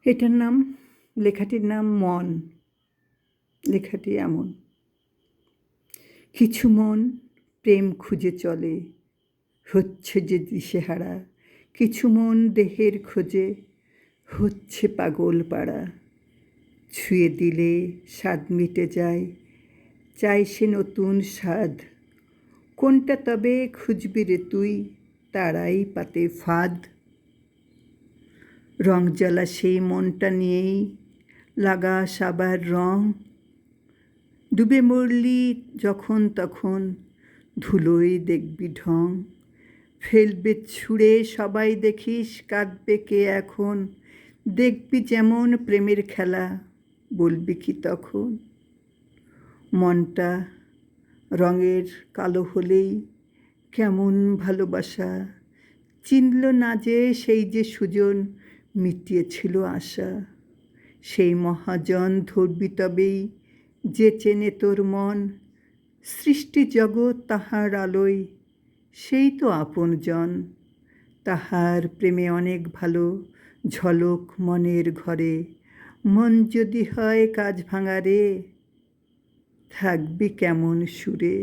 এটার নাম, লেখাটির নাম মন। লেখাটি এমন: কিছু মন প্রেম খুঁজে চলে, হচ্ছে যে দিশেহারা। কিছু মন দেহের খোঁজে, হচ্ছে পাগল পাড়া। ছুঁয়ে দিলে স্বাদ মিটে যায়, চাই সে নতুন স্বাদ। কোনটা তবে খুঁজবি রে তুই, তারাই পাতে ফাঁদ। রং জ্বালা সেই মনটা নিয়েই লাগাস আবার রং। ডুবে মরলি যখন তখন ধুলোয় দেখবি ঢং। ফেলবে ছুঁড়ে সবাই দেখিস, কাঁদবে কে এখন। দেখবি যেমন প্রেমের খেলা, বলবি কি তখন? মনটা রঙের কালো হলেই কেমন ভালোবাসা, চিনল না যে সেই যে সুজন মিটিয়েছিল আশা। সেই মহাজন ধরবি তবেই যে চেনে তোর মন। সৃষ্টি জগৎ তাহার আলোয়, সেই তো আপনজন। তাহার প্রেমে অনেক ভালো ঝলক মনের ঘরে। মন যদি হয় কাজ ভাঙা রে, থাকবি কেমন সুরে।